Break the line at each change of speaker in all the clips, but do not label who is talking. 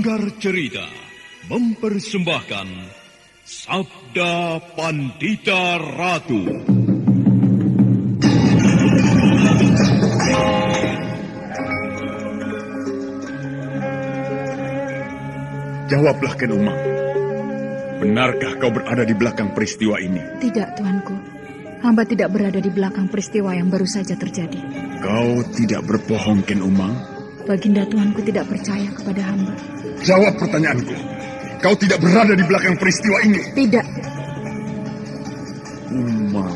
Sanggar Cerita mempersembahkan Sabda Pandita Ratu.
Jawablah, Ken Umang. Benarkah kau berada di belakang peristiwa ini?
Tidak, Tuanku. Hamba tidak berada di belakang peristiwa yang baru saja terjadi.
Kau tidak berbohong, Ken Umang?
Baginda Tuanku tidak percaya kepada hamba.
Jawab pertanyaanku. Kau tidak berada di belakang peristiwa ini?
Tidak.
Umang,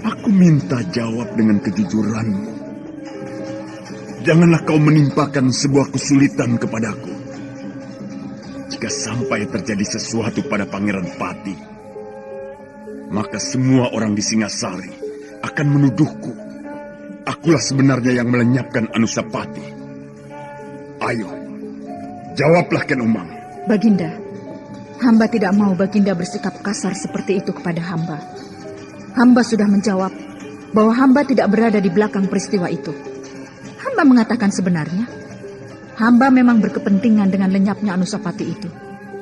aku minta jawab dengan kejujuranmu. Janganlah kau menimpakan sebuah kesulitan kepadaku. Jika sampai terjadi sesuatu pada Pangeran Pati, maka semua orang di Singasari akan menuduhku. Akulah sebenarnya yang melenyapkan Anusapati. Ayo, jawablah, Ken Umang.
Baginda, hamba tidak mau Baginda bersikap kasar seperti itu kepada hamba. Hamba sudah menjawab bahwa hamba tidak berada di belakang peristiwa itu. Hamba mengatakan sebenarnya, hamba memang berkepentingan dengan lenyapnya Anusapati itu,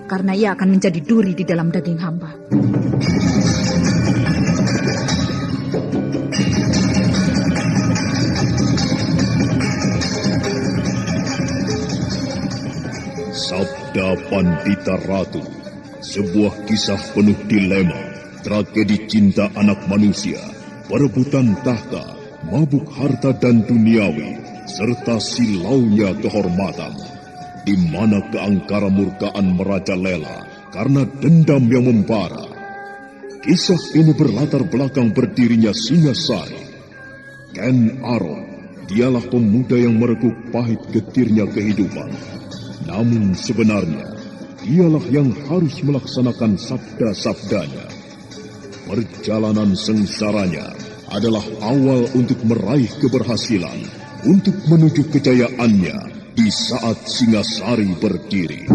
karena ia akan menjadi duri di dalam daging hamba.
Sabda Pandita Ratu, sebuah kisah penuh dilema, tragedi cinta anak manusia, perebutan tahta, mabuk harta dan duniawi, serta silaunya kehormatan, di mana keangkara murkaan merajalela karena dendam yang membara. Kisah ini berlatar belakang berdirinya Singasari. Ken Arok, dialah pemuda yang merekuk pahit getirnya kehidupan. Namun sebenarnya, dialah yang harus melaksanakan sabda-sabdanya. Perjalanan sengsaranya adalah awal untuk meraih keberhasilan, untuk menuju kejayaannya di saat Singasari berdiri.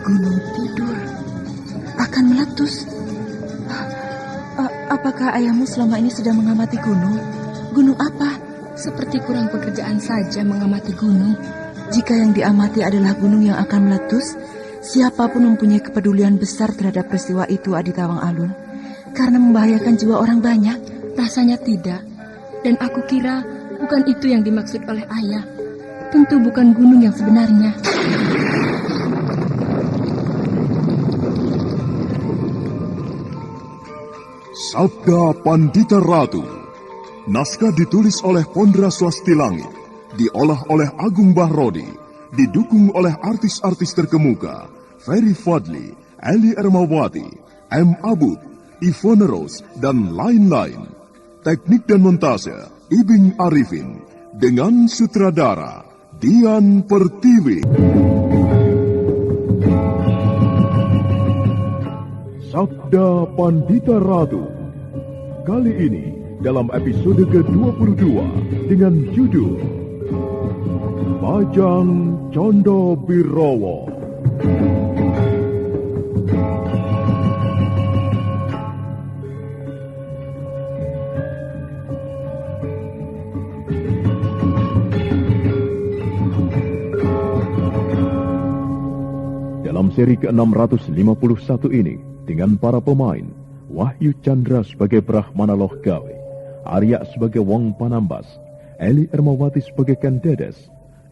Gunung tidur akan meletus. Apakah ayahmu selama ini sedang mengamati gunung? Gunung apa? Seperti kurang pekerjaan saja mengamati gunung. Jika yang diamati adalah gunung yang akan meletus, siapapun mempunyai kepedulian besar terhadap peristiwa itu, Adi Tawang Alun, karena membahayakan jiwa orang banyak. Rasanya tidak. Dan aku kira bukan itu yang dimaksud oleh ayah. Tentu bukan gunung yang sebenarnya.
Sabda Pandita Ratu. Naskah ditulis oleh Pondra Swasti Langit, diolah oleh Agung Bahrodi, didukung oleh artis-artis terkemuka Ferry Fadli, Eli Ermawati, M. Abud, Ivone Rose, dan lain-lain. Teknik dan montase Ibing Arifin, dengan sutradara Dian Pertiwi. Sabda Pandita Ratu. Kali ini dalam episode ke-22 dengan judul Bajang Condo Birowo. Dalam seri ke-651 ini, dengan para pemain, Wahyu Chandra sebagai Brahmana Lohgawe, Arya sebagai Wong Panambas, Eli Ermawati sebagai Ken Dedes,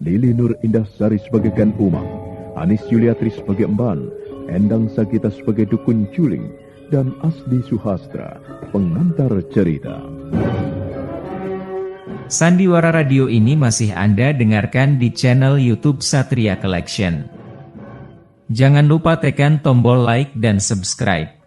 Lili Nur Indah Sari sebagai Ken Umang, Anis Yuliatri sebagai Emban, Endang Sagita sebagai Dukun Juling, dan Asdi Suhastra, pengantar cerita.
Sandiwara Radio ini masih Anda dengarkan di channel YouTube Satria Collection. Jangan lupa tekan tombol like dan subscribe.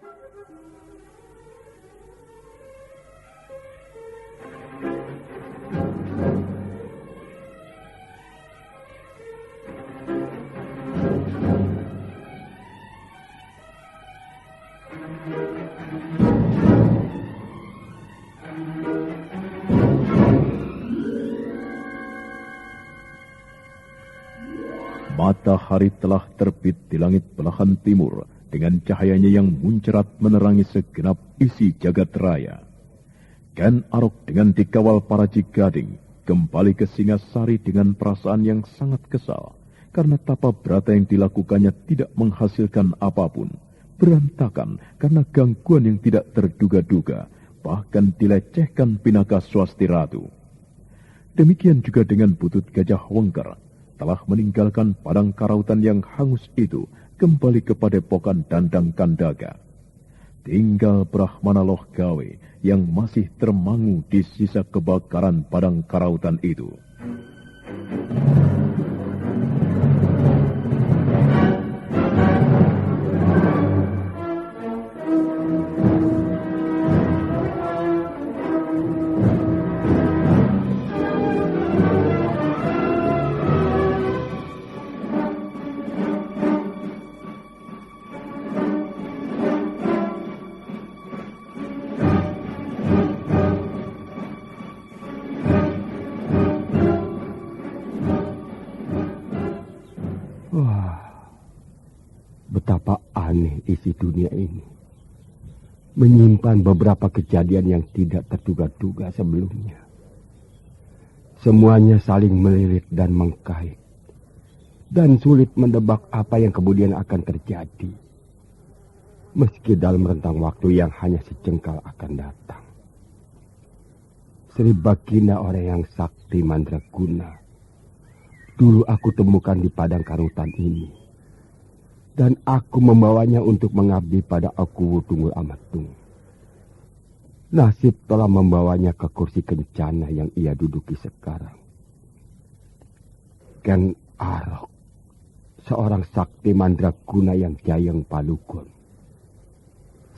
Matahari telah terbit di langit belahan timur dengan cahayanya yang muncerat menerangi segenap isi jagat raya. Ken Arok dengan dikawal para Cigading kembali ke Singasari dengan perasaan yang sangat kesal karena tapa brata yang dilakukannya tidak menghasilkan apapun, berantakan karena gangguan yang tidak terduga-duga, bahkan dilecehkan Pinaka Swasti Ratu. Demikian juga dengan Butut Gajah Wengker, telah meninggalkan padang karautan yang hangus itu kembali ke padepokan Dandang Kandaga. Tinggal Brahmana Loh Gawe yang masih termangu di sisa kebakaran padang karautan itu.
Betapa aneh isi dunia ini. Menyimpan beberapa kejadian yang tidak terduga-duga sebelumnya. Semuanya saling melilit dan mengkait. Dan sulit mendebak apa yang kemudian akan terjadi. Meski dalam rentang waktu yang hanya sejengkal akan datang. Sri Baginda orang yang sakti mandraguna. Dulu aku temukan di padang karutan ini. Dan aku membawanya untuk mengabdi pada Aku Tunggul Amatung. Nasib telah membawanya ke kursi kencana yang ia duduki sekarang. Ken Arok, seorang sakti mandraguna yang jayeng palugon.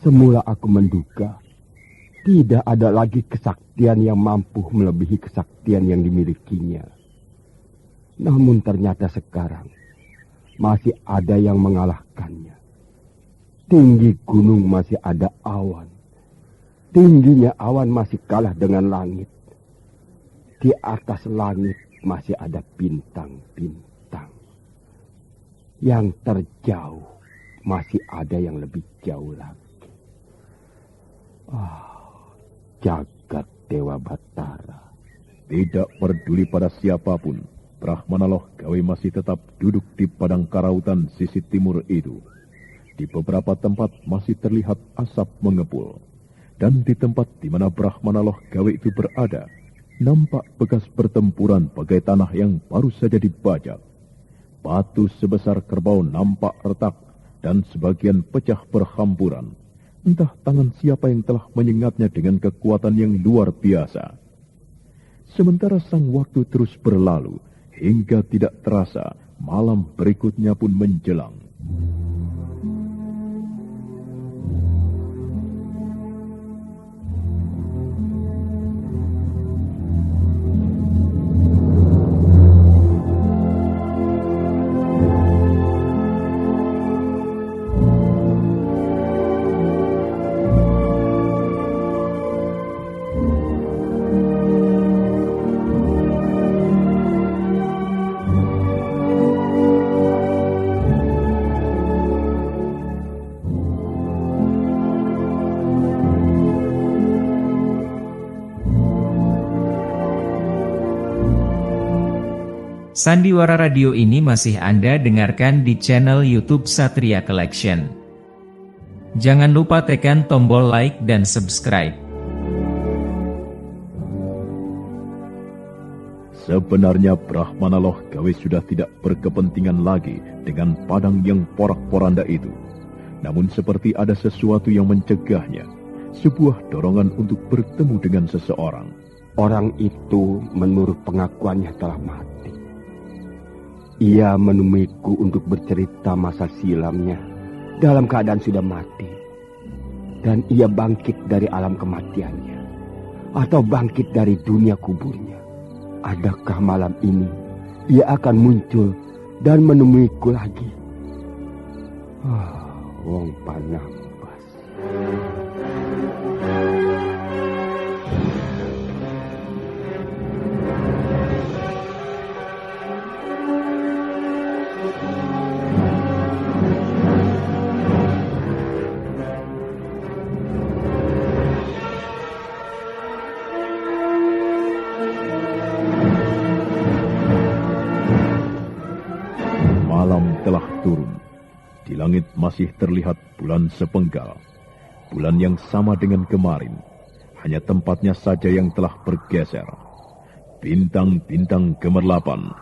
Semula aku menduga tidak ada lagi kesaktian yang mampu melebihi kesaktian yang dimilikinya. Namun ternyata sekarang masih ada yang mengalahkannya. Tinggi gunung masih ada awan. Tingginya awan masih kalah dengan langit. Di atas langit masih ada bintang-bintang. Yang terjauh masih ada yang lebih jauh lagi. Jagat Dewa Batara.
Tidak peduli pada siapapun, Brahmana Loh Gawe masih tetap duduk di padang karautan sisi timur itu. Di beberapa tempat masih terlihat asap mengepul. Dan di tempat di mana Brahmana Loh Gawe itu berada, nampak bekas pertempuran bagai tanah yang baru saja dibajak. Batu sebesar kerbau nampak retak dan sebagian pecah berhamburan. Entah tangan siapa yang telah menyengatnya dengan kekuatan yang luar biasa. Sementara sang waktu terus berlalu, hingga tidak terasa, malam berikutnya pun menjelang.
Sandiwara Radio ini masih Anda dengarkan di channel YouTube Satria Collection. Jangan lupa tekan tombol like dan subscribe.
Sebenarnya Brahmana Loh Gawe sudah tidak berkepentingan lagi dengan padang yang porak-poranda itu. Namun seperti ada sesuatu yang mencegahnya, sebuah dorongan untuk bertemu dengan seseorang.
Orang itu menurut pengakuannya telah mati. Ia menemuiku untuk bercerita masa silamnya dalam keadaan sudah mati. Dan ia bangkit dari alam kematiannya. Atau bangkit dari dunia kuburnya. Adakah malam ini ia akan muncul dan menemuiku lagi? Wong Panambas.
telah turun. Di langit masih terlihat bulan sepenggal. Bulan yang sama dengan kemarin, hanya tempatnya saja yang telah bergeser. Bintang-bintang gemerlapan,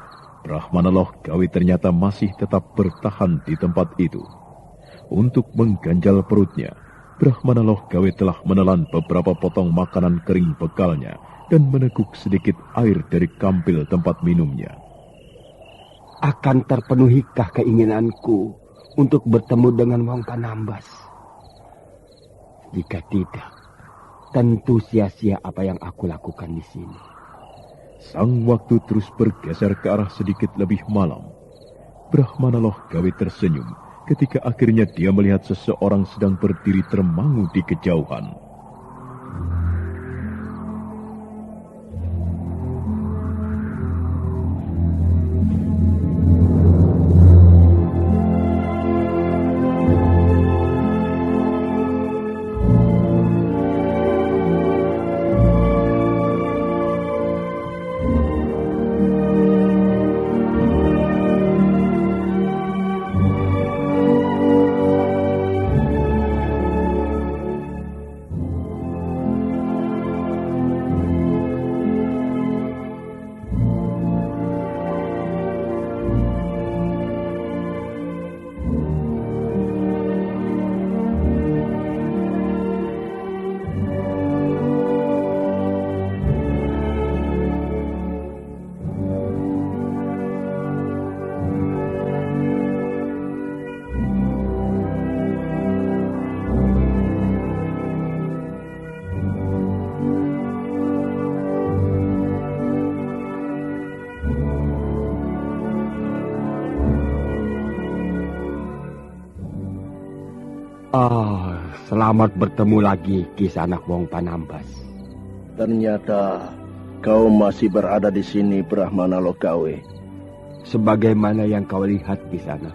Brahmana Loh Gawe ternyata masih tetap bertahan di tempat itu. Untuk mengganjal perutnya, Brahmana Loh Gawe telah menelan beberapa potong makanan kering bekalnya dan meneguk sedikit air dari kampil tempat minumnya.
Akan terpenuhikah keinginanku untuk bertemu dengan Wong Panambas? Jika tidak, tentu sia-sia apa yang aku lakukan di sini.
Sang waktu terus bergeser ke arah sedikit lebih malam. Brahmana Loh Gawe tersenyum ketika akhirnya dia melihat seseorang sedang berdiri termangu di kejauhan.
Selamat bertemu lagi, Kisanak Wong Panambas.
Ternyata kau masih berada di sini, Brahmana Loh Gawe.
Sebagaimana yang kau lihat, Kisanak.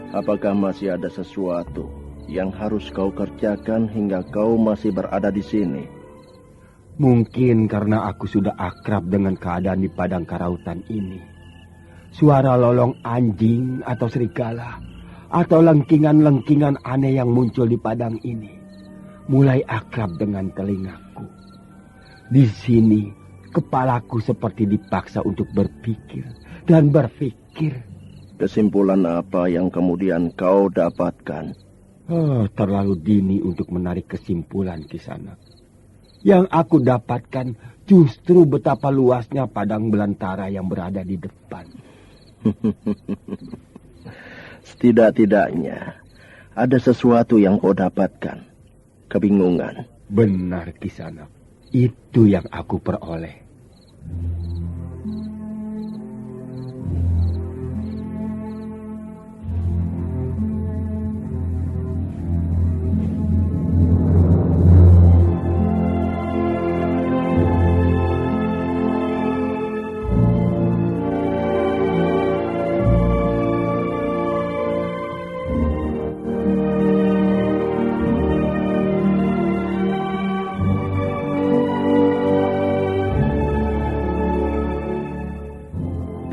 Apakah masih ada sesuatu yang harus kau kerjakan hingga kau masih berada di sini?
Mungkin karena aku sudah akrab dengan keadaan di padang karautan ini. Suara lolong anjing atau serigala, atau lengkingan-lengkingan aneh yang muncul di padang ini mulai akrab dengan telingaku. Di sini, kepalaku seperti dipaksa untuk berpikir dan berpikir.
Kesimpulan apa yang kemudian kau dapatkan?
Terlalu dini untuk menarik kesimpulan, Kisanak. Yang aku dapatkan justru betapa luasnya padang belantara yang berada di depan.
Setidak-tidaknya ada sesuatu yang kau dapatkan. Kebingungan.
Benar, Kisanak. Itu yang aku peroleh.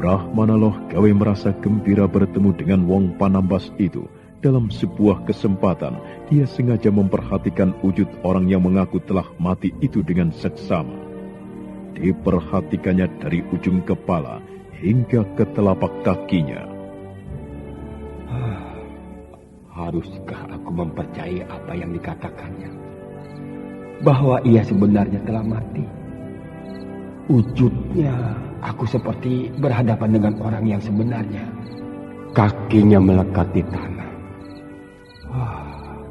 Brahmana Loh Gawe merasa gembira bertemu dengan Wong Panambas itu. Dalam sebuah kesempatan, dia sengaja memperhatikan wujud orang yang mengaku telah mati itu dengan seksama. Diperhatikannya dari ujung kepala hingga ke telapak kakinya.
Haruskah aku mempercayai apa yang dikatakannya? Bahwa ia sebenarnya telah mati. Wujudnya, aku seperti berhadapan dengan orang yang sebenarnya. Kakinya melekat di tanah.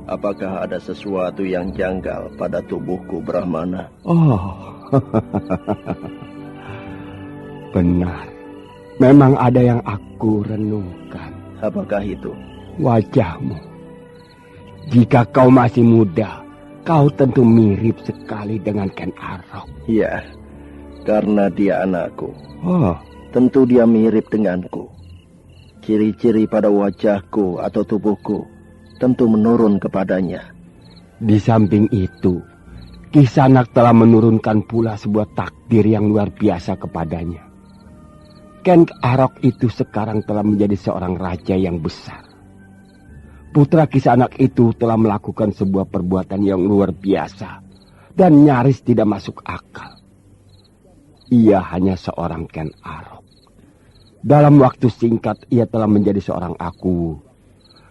Apakah ada sesuatu yang janggal pada tubuhku, Brahmana?
Benar. Memang ada yang aku renungkan.
Apakah itu?
Wajahmu. Jika kau masih muda, kau tentu mirip sekali dengan Ken Arok.
Ya, karena dia anakku. Tentu dia mirip denganku. Ciri-ciri pada wajahku atau tubuhku tentu menurun kepadanya.
Di samping itu, Kisanak telah menurunkan pula sebuah takdir yang luar biasa kepadanya. Ken Arok itu sekarang telah menjadi seorang raja yang besar. Putra Kisanak itu telah melakukan sebuah perbuatan yang luar biasa dan nyaris tidak masuk akal. Ia hanya seorang Ken Arok. Dalam waktu singkat ia telah menjadi seorang aku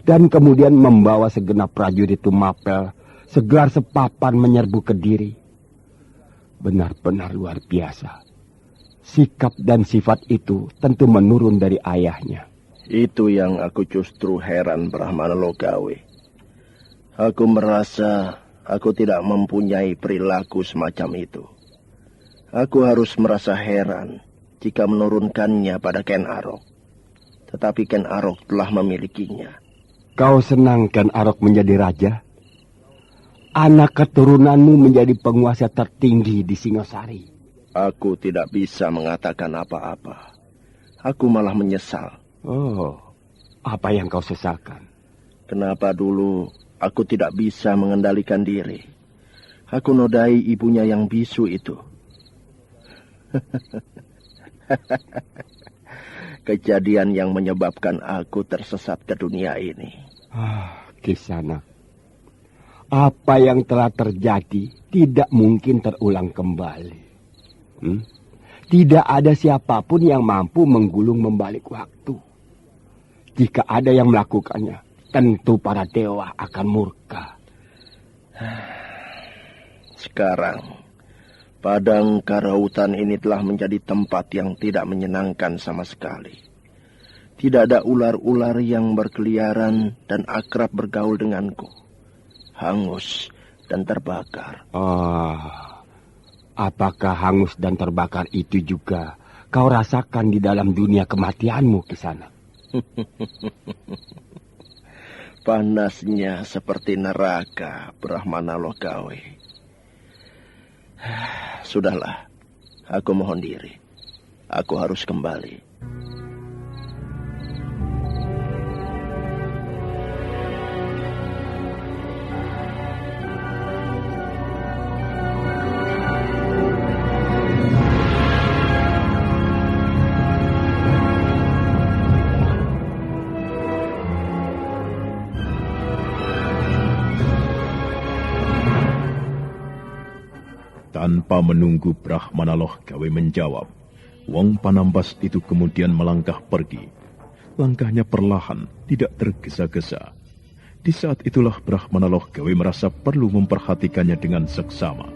dan kemudian membawa segenap prajurit Tumapel segelar sepapan menyerbu Kediri. Benar-benar luar biasa. Sikap dan sifat itu tentu menurun dari ayahnya.
Itu yang aku justru heran, Brahmana Logawe. Aku merasa aku tidak mempunyai perilaku semacam itu. Aku harus merasa heran jika menurunkannya pada Ken Arok. Tetapi Ken Arok telah memilikinya.
Kau senang Ken Arok menjadi raja? Anak keturunanmu menjadi penguasa tertinggi di Singosari.
Aku tidak bisa mengatakan apa-apa. Aku malah menyesal.
Oh, apa yang kau sesalkan?
Kenapa dulu aku tidak bisa mengendalikan diri? Aku nodai ibunya yang bisu itu. Kejadian yang menyebabkan aku tersesat ke dunia ini.
Kisanak. Apa yang telah terjadi tidak mungkin terulang kembali. Tidak ada siapapun yang mampu menggulung membalik waktu. Jika ada yang melakukannya, tentu para dewa akan murka.
Sekarang, padang karautan ini telah menjadi tempat yang tidak menyenangkan sama sekali. Tidak ada ular-ular yang berkeliaran dan akrab bergaul denganku. Hangus dan terbakar.
Apakah hangus dan terbakar itu juga kau rasakan di dalam dunia kematianmu, Kisanak?
Panasnya seperti neraka, Brahmana Logawe. Sudahlah, aku mohon diri. Aku harus kembali.
Tanpa menunggu Brahmana Logawe menjawab, Wong Panambas itu kemudian melangkah pergi. Langkahnya perlahan, tidak tergesa-gesa. Di saat itulah Brahmana Logawe merasa perlu memperhatikannya dengan seksama.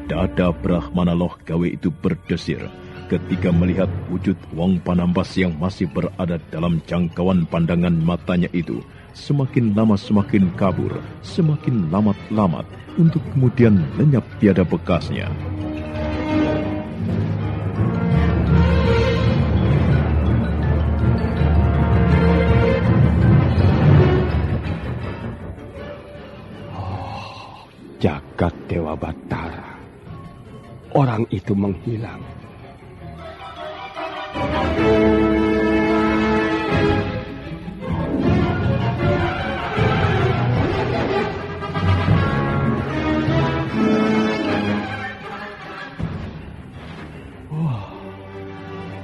Dada Brahmana Logawe itu berdesir ketika melihat wujud Wong Panambas yang masih berada dalam jangkauan pandangan matanya itu. Semakin lama semakin kabur, semakin lamat-lamat, untuk kemudian lenyap tiada bekasnya.
Jagat Dewa Batara. Orang itu menghilang.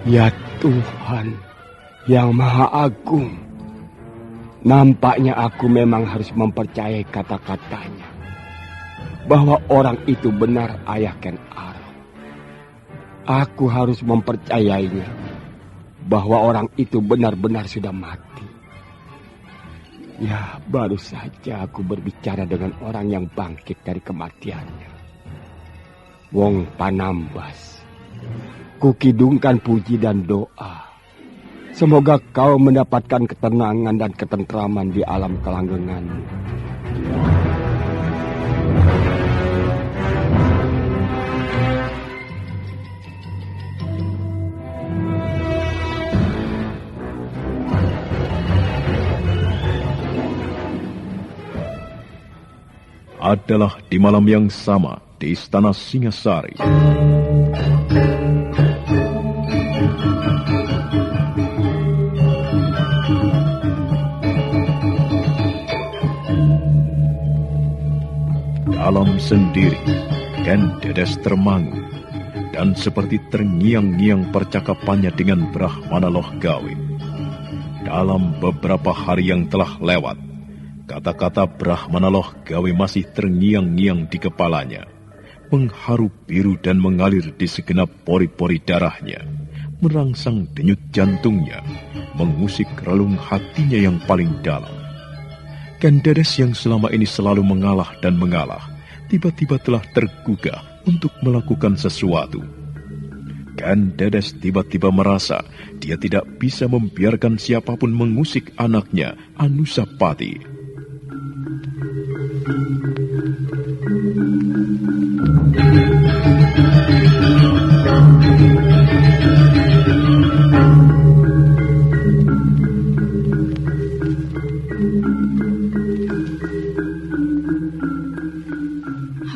Ya Tuhan yang Maha Agung, nampaknya aku memang harus mempercayai kata-katanya bahwa orang itu benar ayah Ken Arok. Aku harus mempercayainya bahwa orang itu benar-benar sudah mati. Ya, baru saja aku berbicara dengan orang yang bangkit dari kematiannya. Wong Panambas. Kukidungkan puji dan doa. Semoga kau mendapatkan ketenangan dan ketentraman di alam kelanggenganmu.
Adalah di malam yang sama di Istana Singasari. Dalam sendiri, Ken Dedes termangu. dan seperti terngiang-ngiang percakapannya dengan Brahmana Loh Gawe. Dalam beberapa hari yang telah lewat, kata-kata Brahmana Loh Gawe masih terngiang-ngiang di kepalanya, mengharu biru dan mengalir di segenap pori-pori darahnya, merangsang denyut jantungnya, mengusik relung hatinya yang paling dalam. Ken Dedes yang selama ini selalu mengalah dan mengalah, tiba-tiba telah tergugah untuk melakukan sesuatu. Ken Dedes tiba-tiba merasa dia tidak bisa membiarkan siapapun mengusik anaknya, Anusapati.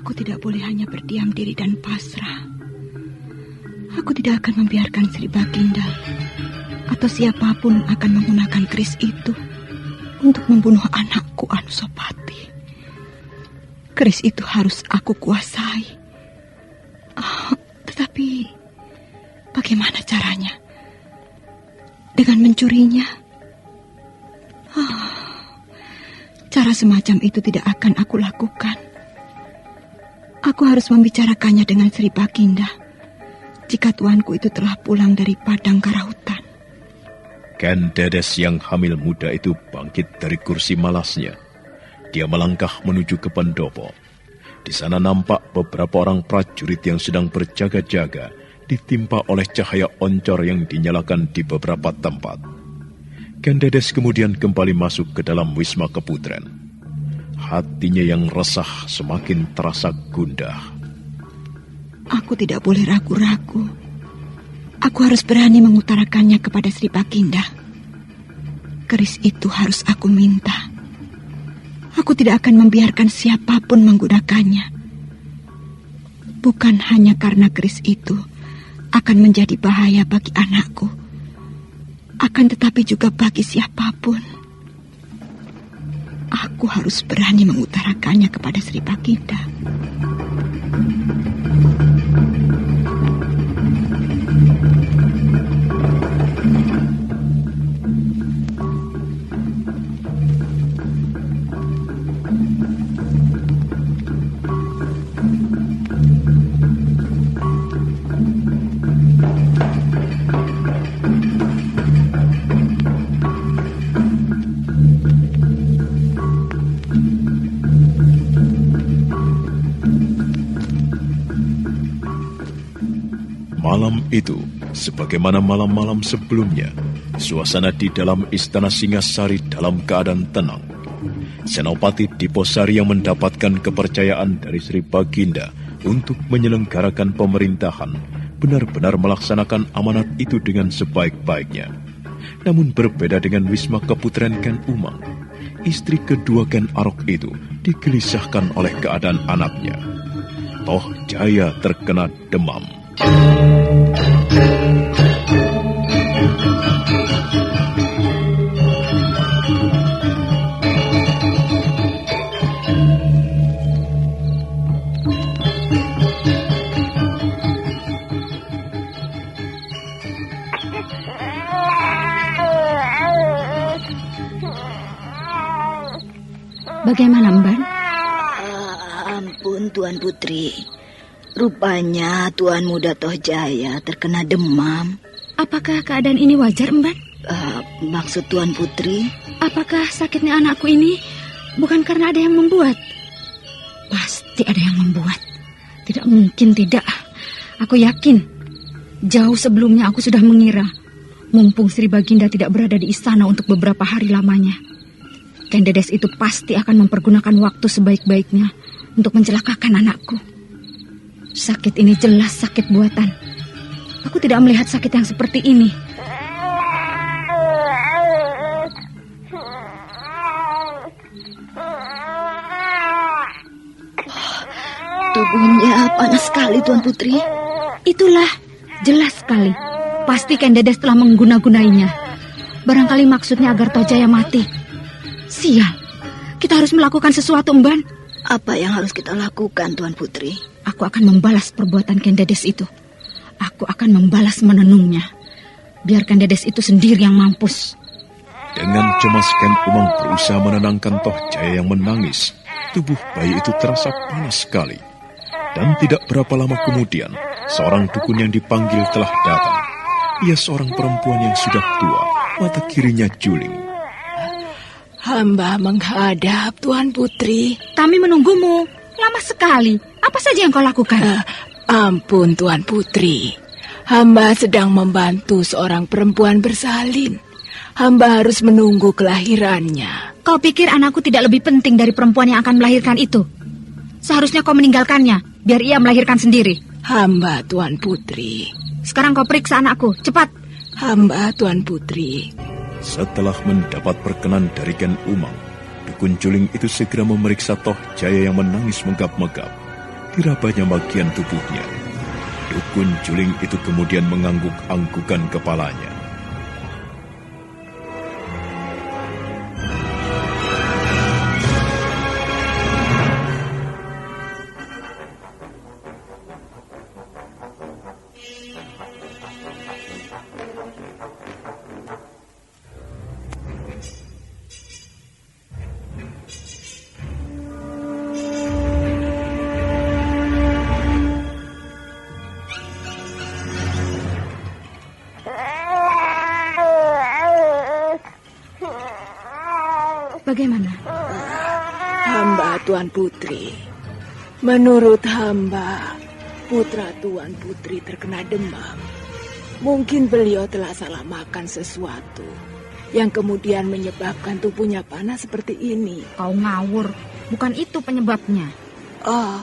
Aku tidak boleh hanya berdiam diri dan pasrah. Aku tidak akan membiarkan Sri Baginda atau siapapun akan menggunakan keris itu untuk membunuh anakku Anusapati. Keris itu harus aku kuasai. Tetapi bagaimana caranya? Dengan mencurinya? Cara semacam itu tidak akan aku lakukan. Aku harus membicarakannya dengan Sri Baginda jika tuanku itu telah pulang dari padang karahutan.
Ken Dedes yang hamil muda itu bangkit dari kursi malasnya. Dia melangkah menuju ke pendopo. Di sana nampak beberapa orang prajurit yang sedang berjaga-jaga, ditimpa oleh cahaya oncor yang dinyalakan di beberapa tempat. Ken Dedes kemudian kembali masuk ke dalam Wisma Keputren. Hatinya yang resah semakin terasa gundah.
Aku tidak boleh ragu-ragu. Aku harus berani mengutarakannya kepada Sri Baginda. Keris itu harus aku minta. Aku tidak akan membiarkan siapapun menggunakannya. Bukan hanya karena keris itu akan menjadi bahaya bagi anakku, akan tetapi juga bagi siapapun. Aku harus berani mengutarakannya kepada Sri Baginda.
Malam itu, sebagaimana malam-malam sebelumnya, suasana di dalam istana Singasari dalam keadaan tenang. Senopati Diposari yang mendapatkan kepercayaan dari Sri Baginda untuk menyelenggarakan pemerintahan, benar-benar melaksanakan amanat itu dengan sebaik-baiknya. Namun berbeda dengan Wisma Keputren Ken Umang, istri kedua Ken Arok itu digelisahkan oleh keadaan anaknya. Toh Jaya terkena demam.
Bagaimana, Mban?
Ampun, Tuan Putri. Rupanya Tuan Muda Toh Jaya terkena demam.
Apakah keadaan ini wajar, Mban?
Maksud Tuan Putri?
Apakah sakitnya anakku ini bukan karena ada yang membuat? Pasti ada yang membuat. Tidak mungkin tidak. Aku yakin. Jauh sebelumnya aku sudah mengira, mumpung Sri Baginda tidak berada di istana untuk beberapa hari lamanya, Ken Dedes itu pasti akan mempergunakan waktu sebaik-baiknya untuk mencelakakan anakku. Sakit ini jelas sakit buatan. Aku tidak melihat sakit yang seperti ini.
Tubuhnya panas sekali, Tuan Putri.
Itulah, jelas sekali. Pasti Ken Dedes telah mengguna-gunainya. Barangkali maksudnya agar Toh Jaya mati. Sial, kita harus melakukan sesuatu, Mban.
Apa yang harus kita lakukan, Tuan Putri?
Aku akan membalas perbuatan Ken Dedes itu.
Aku akan membalas menenungnya. Biarkan Dedes itu sendiri yang mampus.
Dengan cemas Ken Umang berusaha menenangkan Toh Jaya yang menangis. Tubuh bayi itu terasa panas sekali. Dan tidak berapa lama kemudian, seorang dukun yang dipanggil telah datang. Ia seorang perempuan yang sudah tua, mata kirinya juling.
Hamba menghadap, Tuan Putri.
Kami menunggumu. Lama sekali. Apa saja yang kau lakukan?
Ampun, Tuan Putri. Hamba sedang membantu seorang perempuan bersalin. Hamba harus menunggu kelahirannya.
Kau pikir anakku tidak lebih penting dari perempuan yang akan melahirkan itu? Seharusnya kau meninggalkannya, biar ia melahirkan sendiri.
Hamba, Tuan Putri.
Sekarang kau periksa anakku, cepat.
Hamba, Tuan Putri.
Setelah mendapat perkenan dari Ken Umang, dukun juling itu segera memeriksa Toh Jaya yang menangis menggap-megap. Dirabanya bagian tubuhnya. Dukun juling itu kemudian mengangguk-anggukan kepalanya.
Bagaimana?
Hamba, Tuan Putri. Menurut hamba, putra Tuan Putri terkena demam. Mungkin beliau telah salah makan sesuatu yang kemudian menyebabkan tubuhnya panas seperti ini.
Kau ngawur. Bukan itu penyebabnya.
Oh,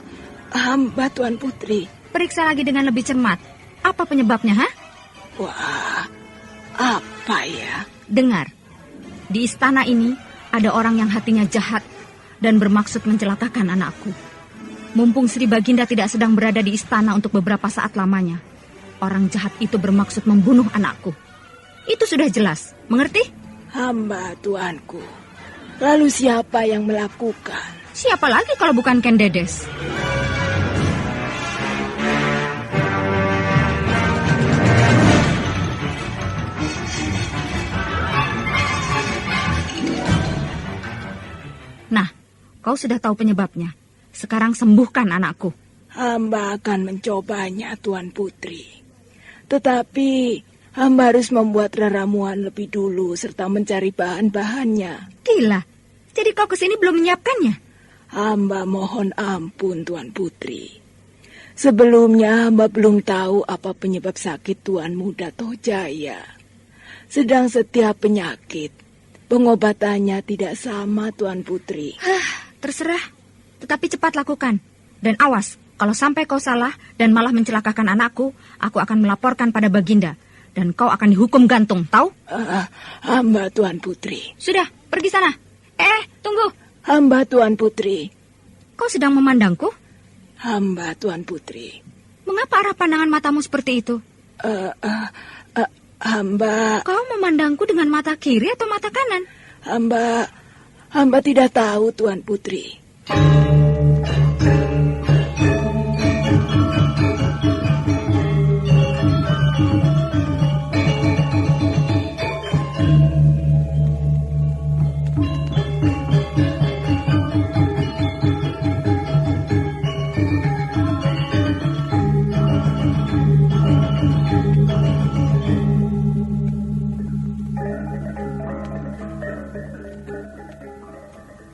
hamba, Tuan Putri.
Periksa lagi dengan lebih cermat. Apa penyebabnya, ha?
Wah, apa ya?
Dengar. Di istana ini ada orang yang hatinya jahat dan bermaksud mencelakakan anakku. Mumpung Sri Baginda tidak sedang berada di istana untuk beberapa saat lamanya, orang jahat itu bermaksud membunuh anakku. Itu sudah jelas, mengerti?
Hamba, tuanku. Lalu siapa yang melakukan?
Siapa lagi kalau bukan Ken Dedes? Nah, kau sudah tahu penyebabnya. Sekarang sembuhkan anakku.
Hamba akan mencobanya, Tuan Putri. Tetapi hamba harus membuat ramuan lebih dulu serta mencari bahan-bahannya.
Gila, jadi kau kesini belum menyiapkannya?
Hamba mohon ampun, Tuan Putri. Sebelumnya hamba belum tahu apa penyebab sakit Tuan Muda Toh Jaya. Sedang setiap penyakit pengobatannya tidak sama, Tuan Putri.
Terserah. Tetapi cepat lakukan. Dan awas, kalau sampai kau salah dan malah mencelakakan anakku, aku akan melaporkan pada Baginda. Dan kau akan dihukum gantung, tahu?
Hamba, Tuan Putri.
Sudah, pergi sana. Tunggu.
Hamba, Tuan Putri.
Kau sedang memandangku?
Hamba, Tuan Putri.
Mengapa arah pandangan matamu seperti itu?
Hamba...
Kau memandangku dengan mata kiri atau mata kanan?
Hamba tidak tahu, Tuan Putri.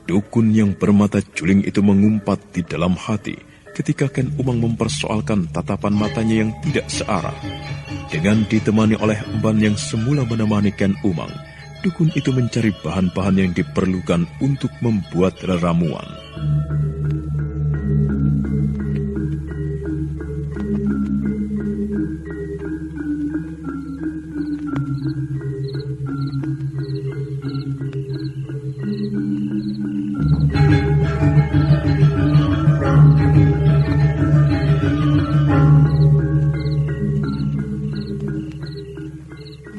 Dukun yang bermata juling itu mengumpat di dalam hati ketika Ken Umang mempersoalkan tatapan matanya yang tidak searah. Dengan ditemani oleh emban yang semula menemani Ken Umang, dukun itu mencari bahan-bahan yang diperlukan untuk membuat ramuan.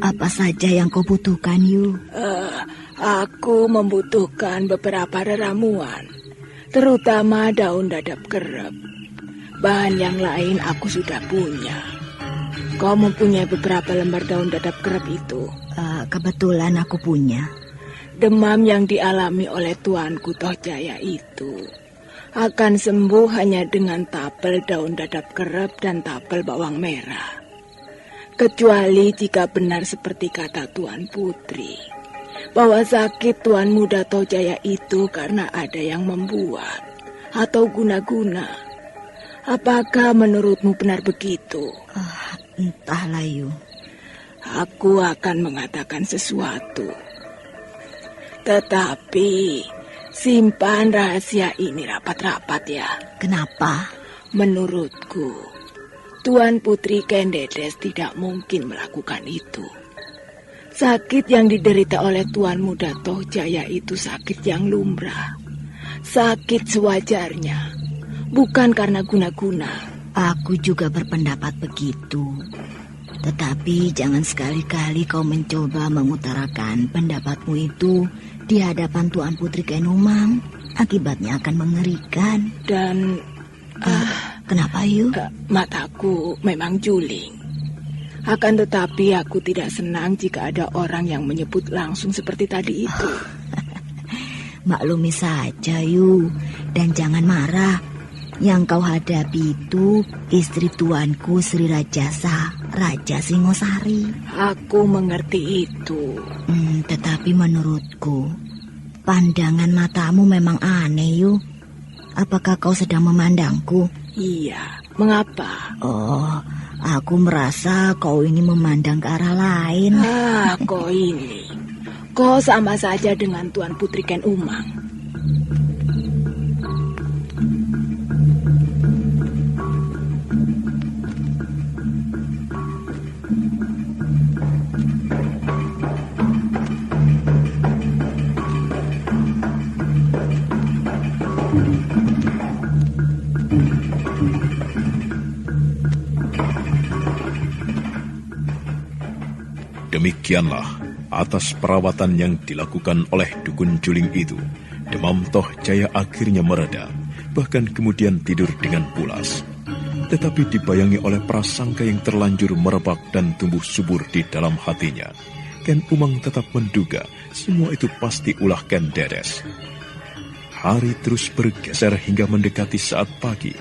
Apa saja yang kau butuhkan, Yu?
Aku membutuhkan beberapa ramuan, terutama daun dadap kerep. Bahan yang lain aku sudah punya. kau mempunyai beberapa lembar daun dadap kerep itu?
Kebetulan aku punya.
Demam yang dialami oleh tuanku Toh Jaya itu akan sembuh hanya dengan tapel daun dadap kerep dan tapel bawang merah. Kecuali jika benar seperti kata Tuan Putri, bahwa sakit Tuan Muda Toh Jaya itu karena ada yang membuat atau guna-guna. Apakah menurutmu benar begitu?
Entahlah, Yu.
Aku akan mengatakan sesuatu. Tetapi simpan rahasia ini rapat-rapat ya.
Kenapa?
Menurutku, Tuan Putri Kendedes tidak mungkin melakukan itu. Sakit yang diderita oleh Tuan Muda Toh Jaya itu sakit yang lumrah. Sakit sewajarnya, bukan karena guna-guna.
Aku juga berpendapat begitu. Tetapi jangan sekali-kali kau mencoba mengutarakan pendapatmu itu di hadapan Tuan Putri Kenumang. Akibatnya akan mengerikan.
Dan
kenapa, Yu?
Mataku memang juling. Akan tetapi aku tidak senang jika ada orang yang menyebut langsung seperti tadi itu.
Maklumi saja, Yu. Dan jangan marah. Yang kau hadapi itu istri tuanku Sri Rajasa, Raja Singosari.
Aku mengerti itu.
Tetapi menurutku, pandangan matamu memang aneh, Yu. Apakah kau sedang memandangku?
Iya, mengapa?
Oh, aku merasa kau ini memandang ke arah lain.
Kau ini. Kau sama saja dengan Tuan Putri Ken Umang.
Demikianlah, atas perawatan yang dilakukan oleh dukun juling itu, demam Toh Jaya akhirnya mereda, bahkan kemudian tidur dengan pulas. Tetapi dibayangi oleh prasangka yang terlanjur merebak dan tumbuh subur di dalam hatinya, Ken Umang tetap menduga semua itu pasti ulah Ken Dedes. Hari terus bergeser hingga mendekati saat pagi.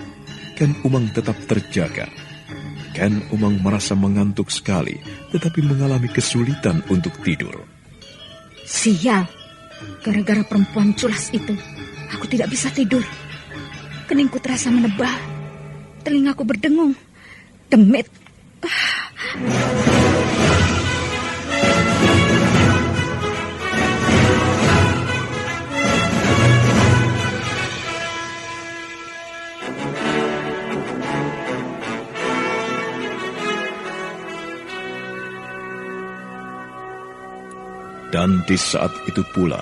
Ken Umang tetap terjaga. Ken Umang merasa mengantuk sekali, tetapi mengalami kesulitan untuk tidur.
Sial, gara-gara perempuan culas itu, aku tidak bisa tidur. Keningku terasa menebal, telingaku berdengung, demit.
Dan di saat itu pula,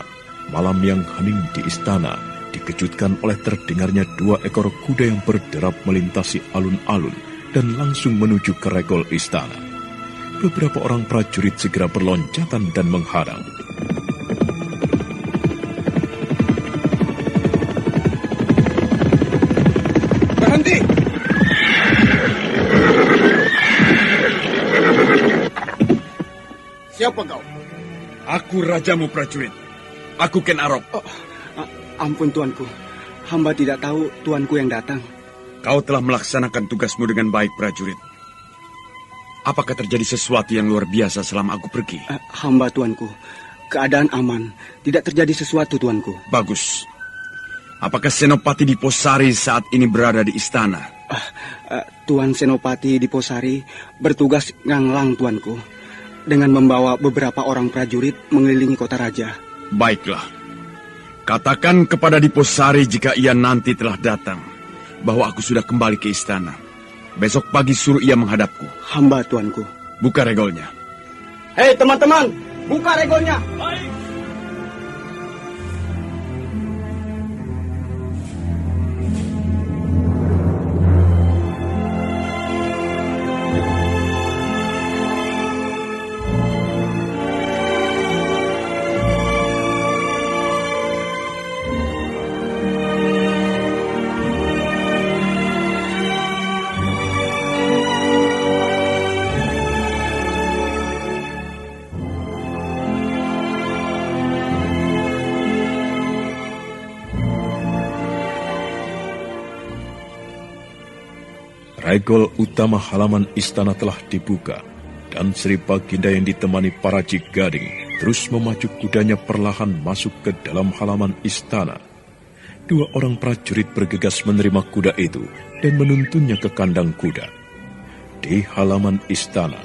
malam yang hening di istana dikejutkan oleh terdengarnya 2 ekor kuda yang berderap melintasi alun-alun dan langsung menuju ke regol istana. Beberapa orang prajurit segera berloncatan dan menghadang.
Berhenti! Siapa kau? Aku rajamu prajurit. Aku Ken Arok.
Ampun tuanku. Hamba tidak tahu tuanku yang datang.
Kau telah melaksanakan tugasmu dengan baik prajurit. Apakah terjadi sesuatu yang luar biasa selama aku pergi?
Hamba tuanku. Keadaan aman. Tidak terjadi sesuatu tuanku.
Bagus. Apakah Senopati Diposari saat ini berada di istana?
Tuan Senopati Diposari bertugas nganglang tuanku, dengan membawa beberapa orang prajurit mengelilingi kota raja.
Baiklah. Katakan kepada Diposari jika ia nanti telah datang, bahwa aku sudah kembali ke istana. Besok pagi suruh ia menghadapku.
Hamba tuanku.
Buka regolnya.
Hei teman-teman, buka regolnya. Baik.
Regol utama halaman istana telah dibuka, dan Sri Baginda yang ditemani para Cigading terus memacu kudanya perlahan masuk ke dalam halaman istana. 2 orang prajurit bergegas menerima kuda itu dan menuntunnya ke kandang kuda. Di halaman istana,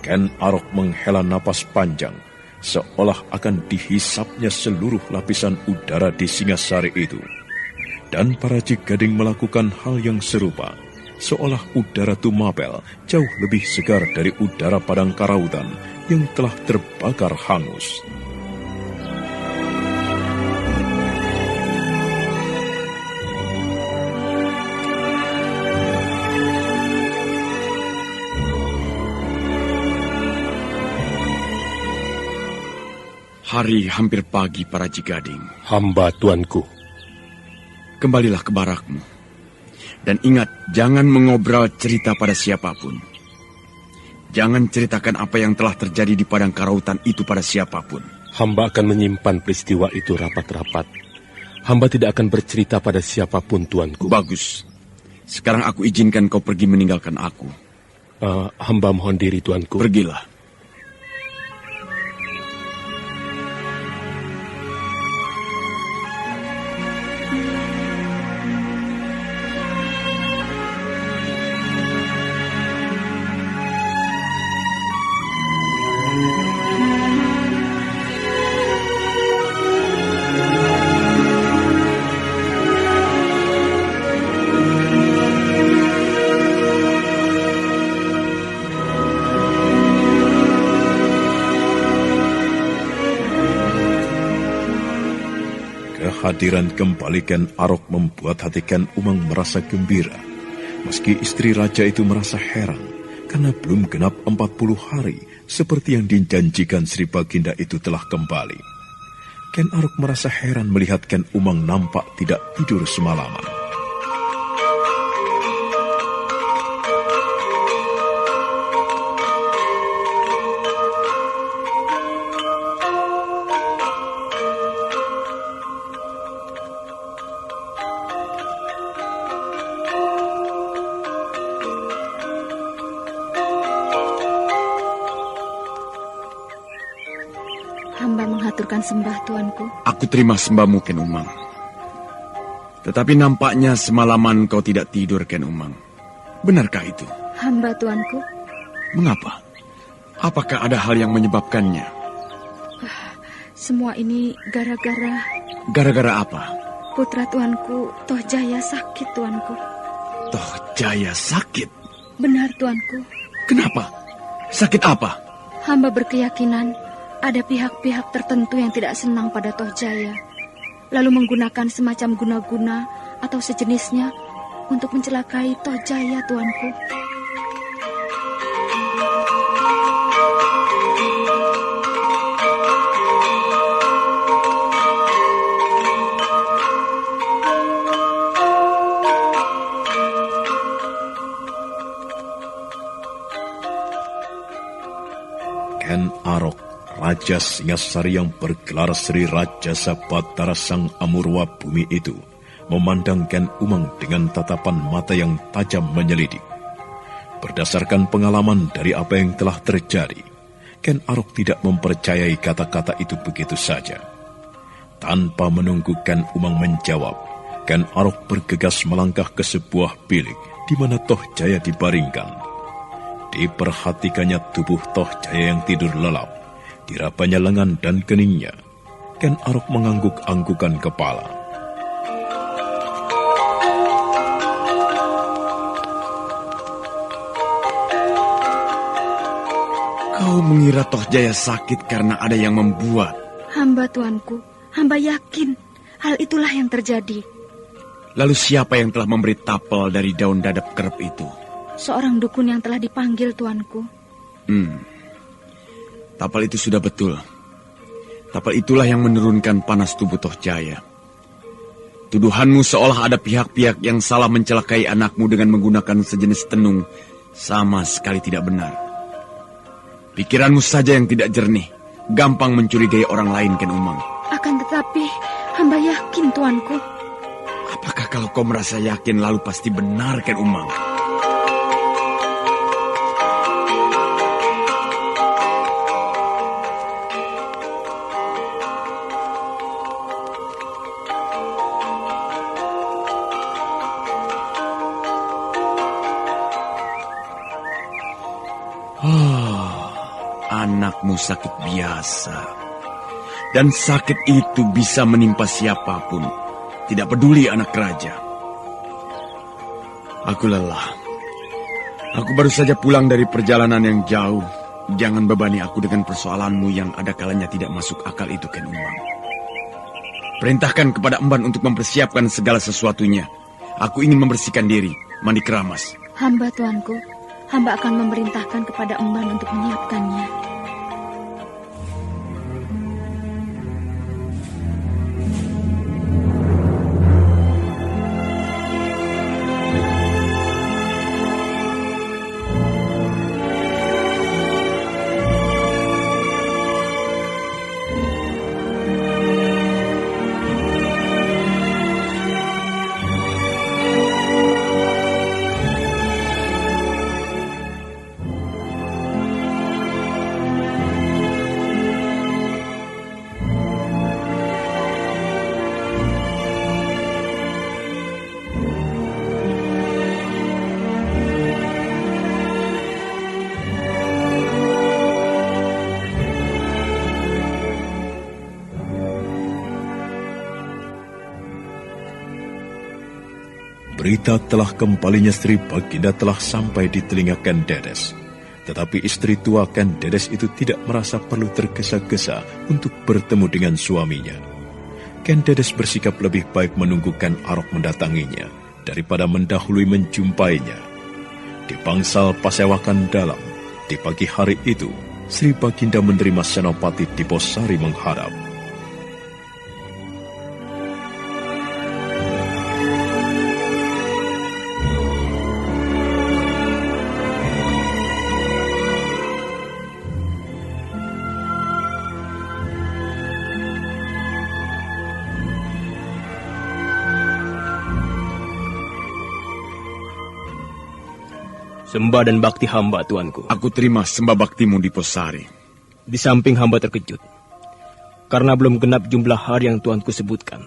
Ken Arok menghela napas panjang, seolah akan dihisapnya seluruh lapisan udara di Singasari itu. Dan para Cigading melakukan hal yang serupa, seolah udara Tumapel jauh lebih segar dari udara Padang Karautan yang telah terbakar hangus.
Hari hampir pagi para Cigading.
Hamba tuanku.
Kembalilah ke barakmu. Dan ingat, jangan mengobrol cerita pada siapapun. Jangan ceritakan apa yang telah terjadi di Padang Karautan itu pada siapapun.
Hamba akan menyimpan peristiwa itu rapat-rapat. Hamba tidak akan bercerita pada siapapun tuanku.
Bagus. Sekarang aku izinkan kau pergi meninggalkan aku.
Hamba mohon diri tuanku.
Pergilah.
Kehadiran kembali Ken Arok membuat hati Ken Umang merasa gembira. Meski istri raja itu merasa heran, karena belum genap 40 hari seperti yang dijanjikan Sri Baginda itu telah kembali. Ken Arok merasa heran melihat Ken Umang nampak tidak tidur semalaman.
Hamba mengaturkan sembah tuanku.
Aku terima sembahmu, Ken Umang. Tetapi nampaknya semalaman kau tidak tidur, Ken Umang. Benarkah itu?
Hamba tuanku.
Mengapa? Apakah ada hal yang menyebabkannya?
Semua ini gara-gara...
Gara-gara apa?
Putra tuanku, Toh Jaya sakit tuanku.
Toh Jaya sakit?
Benar tuanku.
Kenapa? Sakit apa?
Hamba berkeyakinan ada pihak-pihak tertentu yang tidak senang pada Toh Jaya, lalu menggunakan semacam guna-guna atau sejenisnya untuk mencelakai Toh Jaya, tuanku.
Ken Arok, Raja Singasari yang bergelar Sri Rajasa Batara Sang Amurwa Bumi itu, memandang Ken Umang dengan tatapan mata yang tajam menyelidik. Berdasarkan pengalaman dari apa yang telah terjadi, Ken Arok tidak mempercayai kata-kata itu begitu saja. Tanpa menunggu Ken Umang menjawab, Ken Arok bergegas melangkah ke sebuah bilik di mana Toh Jaya dibaringkan. Diperhatikannya tubuh Toh Jaya yang tidur lelap. Dirabanya lengan dan keningnya. Ken Arok mengangguk-anggukan kepala.
Kau mengira Toh Jaya sakit karena ada yang membuat?
Hamba tuanku, hamba yakin hal itulah yang terjadi.
Lalu siapa yang telah memberi tapel dari daun dadap kerep itu?
Seorang dukun yang telah dipanggil tuanku.
Tapel itu sudah betul. Tapel itulah yang menurunkan panas tubuh Toh Jaya. Tuduhanmu seolah ada pihak-pihak yang salah mencelakai anakmu dengan menggunakan sejenis tenung sama sekali tidak benar. Pikiranmu saja yang tidak jernih, gampang mencurigai orang lain, Ken Umang.
Akan tetapi, hamba yakin tuanku.
Apakah kalau kau merasa yakin lalu pasti benar, Ken Umang? anakmu sakit biasa. Dan sakit itu bisa menimpa siapapun, tidak peduli anak raja. Aku lelah. Aku baru saja pulang dari perjalanan yang jauh. Jangan bebani aku dengan persoalanmu yang ada kalanya tidak masuk akal itu, Ken Umang. Perintahkan kepada Emban untuk mempersiapkan segala sesuatunya. Aku ingin membersihkan diri, mandi keramas.
Hamba, tuanku. Hamba akan memerintahkan kepada Emban untuk menyiapkannya.
Berita telah kembalinya Sri Baginda telah sampai di telinga Ken Dedes. Tetapi istri tua Ken Dedes itu tidak merasa perlu tergesa-gesa untuk bertemu dengan suaminya. Ken Dedes bersikap lebih baik menunggu Ken Arok mendatanginya daripada mendahului menjumpainya. Di bangsal Pasewakan Dalam, di pagi hari itu, Sri Baginda menerima Senopati Diposari menghadap.
Sembah dan bakti hamba, tuanku.
Aku terima sembah baktimu Diposari.
Di samping hamba terkejut, karena belum genap jumlah hari yang tuanku sebutkan.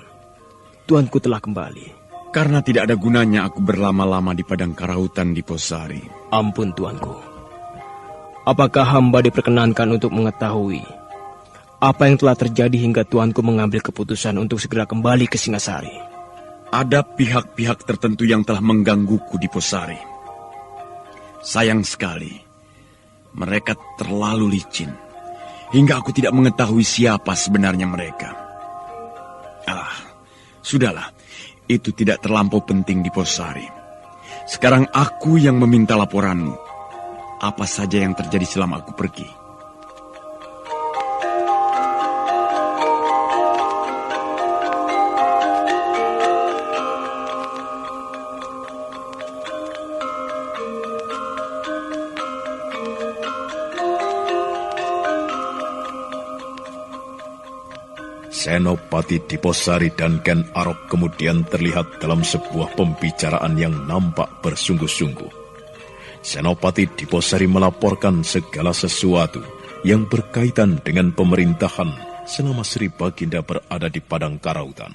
Tuanku telah kembali.
Karena tidak ada gunanya aku berlama-lama di padang karautan Diposari.
Ampun, tuanku. Apakah hamba diperkenankan untuk mengetahui apa yang telah terjadi hingga tuanku mengambil keputusan untuk segera kembali ke Singasari?
Ada pihak-pihak tertentu yang telah menggangguku Diposari. Sayang sekali, mereka terlalu licin, hingga aku tidak mengetahui siapa sebenarnya mereka. Sudahlah, itu tidak terlampau penting Diposari. Sekarang aku yang meminta laporanmu. Apa saja yang terjadi selama aku pergi?
Senopati Diposari dan Ken Arok kemudian terlihat dalam sebuah pembicaraan yang nampak bersungguh-sungguh. Senopati Diposari melaporkan segala sesuatu yang berkaitan dengan pemerintahan selama Sri Baginda berada di padang karautan.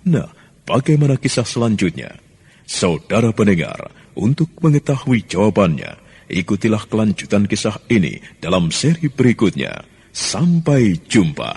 Nah, bagaimana kisah selanjutnya? Saudara pendengar, untuk mengetahui jawabannya, ikutilah kelanjutan kisah ini dalam seri berikutnya. Sampai jumpa.